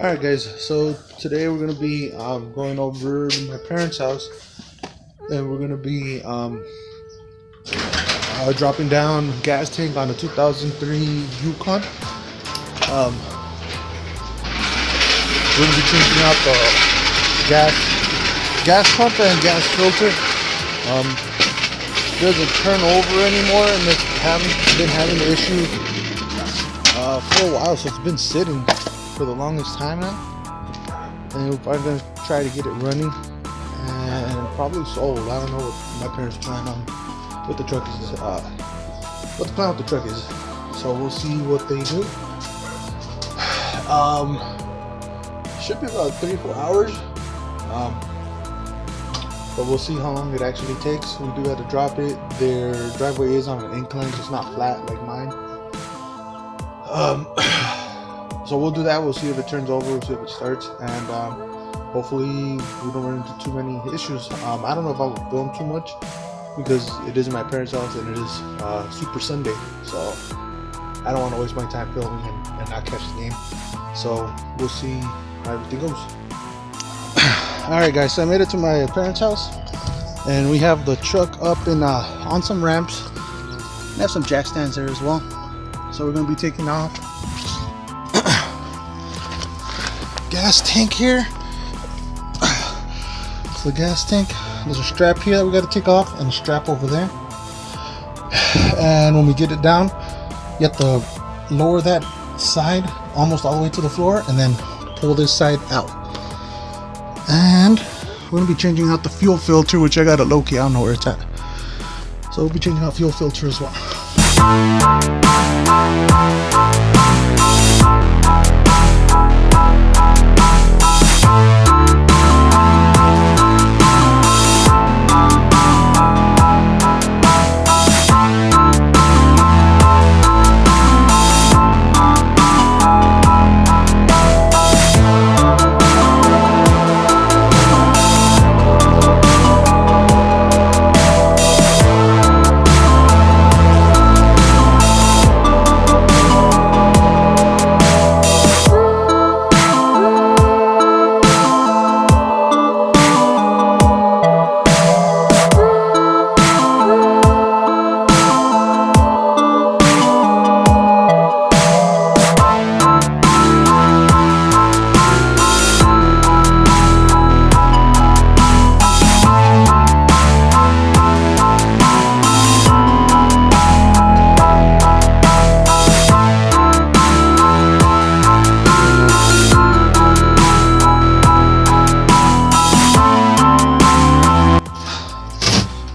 Alright guys, so today we're going to be going over to my parents' house, and we're going to be dropping down gas tank on a 2003 Yukon. We're going to be changing out the gas pump and gas filter. It doesn't turn over anymore, and it's been having the issue for a while, so it's been sitting for the longest time now, and we're probably going to try to get it running and probably sold. I don't know what my parents plan on what the truck is, what the plan with the truck is, so we'll see what they do. Should be about 3-4 hours, but we'll see how long it actually takes. We do have to drop it. Their driveway is on an incline, so it's not flat like mine. So we'll do that. We'll see if it turns over, we'll see if it starts, and hopefully we don't run into too many issues. I don't know if I will film too much because it is my parents' house and it is Super Sunday, so I don't want to waste my time filming and not catch the game. So we'll see how everything goes. Alright guys, so I made it to my parents' house, and we have the truck up in on some ramps. We have some jack stands there as well, so we're going to be taking off gas tank here. It's the gas tank. There's a strap here that we got to take off, and a strap over there. And when we get it down, you have to lower that side almost all the way to the floor, and then pull this side out. And we're gonna be changing out the fuel filter, which I got a low key. I don't know where it's at. So we'll be changing out fuel filter as well.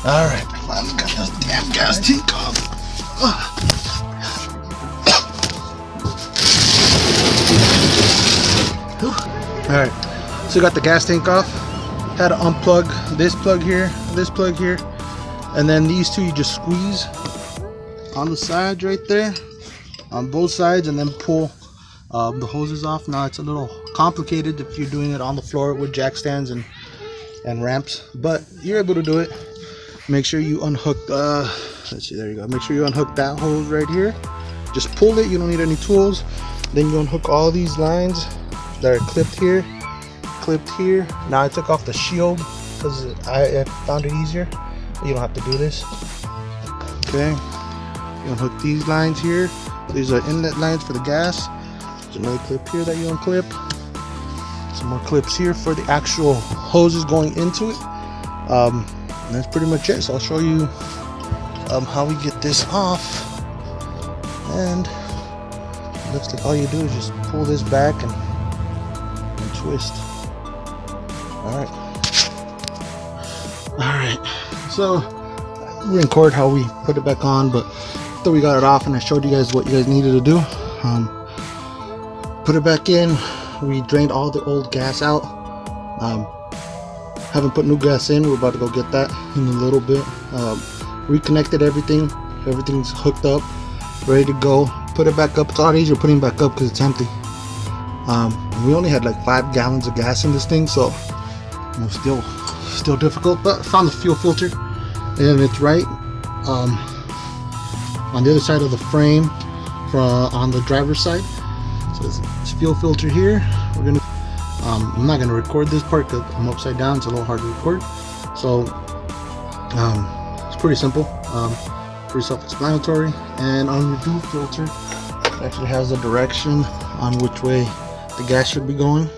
Alright, finally got this damn gas tank off. Alright, so got the gas tank off. Had to unplug this plug here, and then these two you just squeeze on the sides right there, on both sides, and then pull the hoses off. Now it's a little complicated if you're doing it on the floor with jack stands and ramps, but you're able to do it. Make sure you unhook let's see, there you go. Make sure you unhook that hose right here. Just pull it, you don't need any tools. Then you unhook all these lines that are clipped here. Now I took off the shield because I found it easier. You don't have to do this. Okay, you unhook these lines here. These are inlet lines for the gas. There's another clip here that you unclip. Some more clips here for the actual hoses going into it. And that's pretty much it. So I'll show you how we get this off, and it looks like all you do is just pull this back and twist. Alright, so we record how we put it back on, but after we got it off and I showed you guys what you guys needed to do, put it back in. We drained all the old gas out. Haven't put new gas in. We're about to go get that in a little bit. Reconnected everything. Everything's hooked up, ready to go. Put it back up. It's a lot easier putting it back up because it's empty. We only had like 5 gallons of gas in this thing, so you know, still difficult. But I found the fuel filter, and it's right on the other side of the frame, on the driver's side. So it's fuel filter here. We're gonna I'm not gonna record this part because I'm upside down. It's a little hard to record. So it's pretty simple, pretty self-explanatory. And on your fuel filter, it actually has the direction on which way the gas should be going,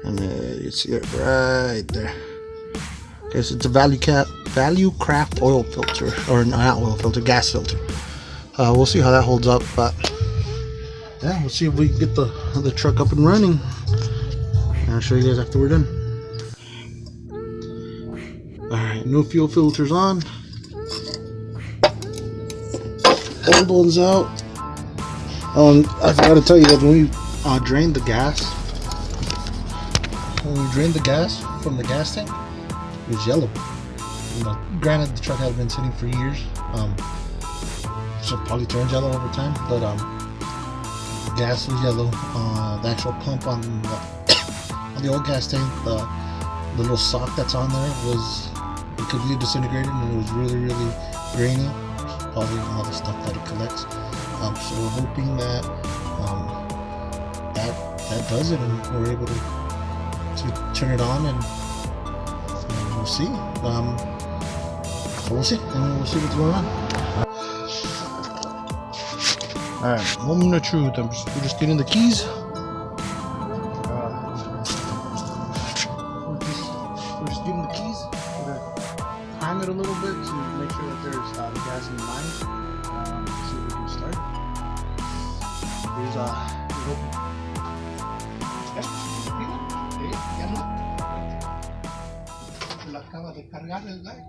and you see it right there. Okay, so it's a value craft oil filter, or not oil filter, gas filter. We'll see how that holds up, but yeah, we'll see if we can get the truck up and running. And I'll show you guys after we're done. Alright, no fuel filters on. Old one's out. I forgot to tell you that when we drained the gas, from the gas tank, it was yellow. You know, granted, the truck had been sitting for years, so it probably turned yellow over time. But the gas was yellow. The actual pump on the old gas tank, the little sock that's on there was completely disintegrated, and it was really grainy. Probably all the stuff that it collects. So we're hoping that that does it, and we're able to turn it on, and we'll see. So we'll see, and we'll see what's going on. All right, moment of truth. We're just getting the keys. We're just getting the keys. We're gonna time it a little bit to make sure that there's gas in the line. See if we can start. Here's la acaba de cargar el light.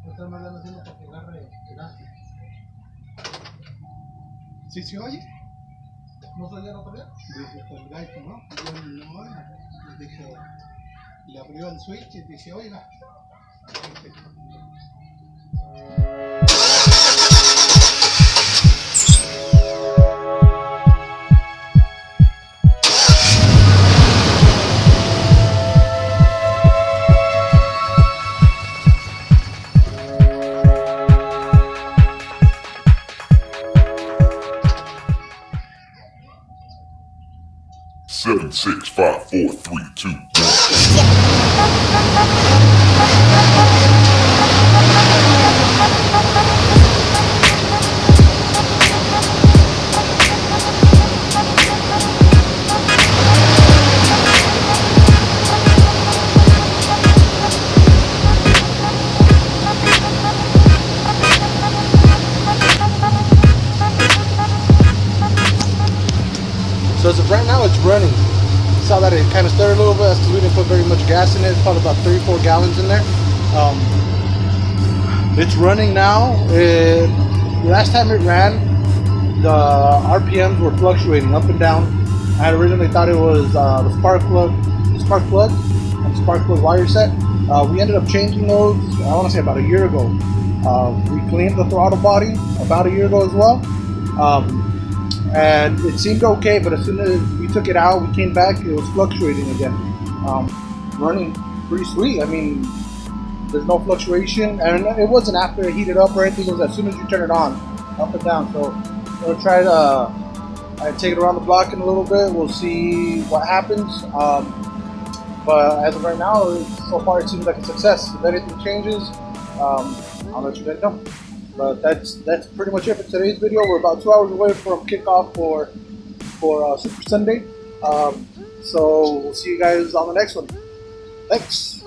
Esta me la haciendo para que agarre el gas. ¿Sí se oye? ¿No se oye la todavía? Dice el gaito, ¿no? Yo no, dije, le abrió el switch y dice, oiga. 7, 6, 5, 4, 3, 2, 1. So as of right now, it's running. Saw that it kind of stirred a little bit. That's because we didn't put very much gas in it. It's probably about 3-4 gallons in there. It's running now. Last time it ran, the RPMs were fluctuating up and down. I had originally thought it was the spark plug and spark plug wire set. We ended up changing those, I want to say about a year ago. We cleaned the throttle body about a year ago as well. And it seemed okay, but as soon as we took it out, we came back, it was fluctuating again. Running pretty sweet. I mean, there's no fluctuation, and it wasn't after it heated up or anything. It was as soon as you turn it on, up and down. So we'll try to take it around the block in a little bit. We'll see what happens. But as of right now, so far it seems like a success. If anything changes, I'll let you guys know. But that's pretty much it for today's video. We're about 2 hours away from kickoff for Super Sunday. So we'll see you guys on the next one. Thanks.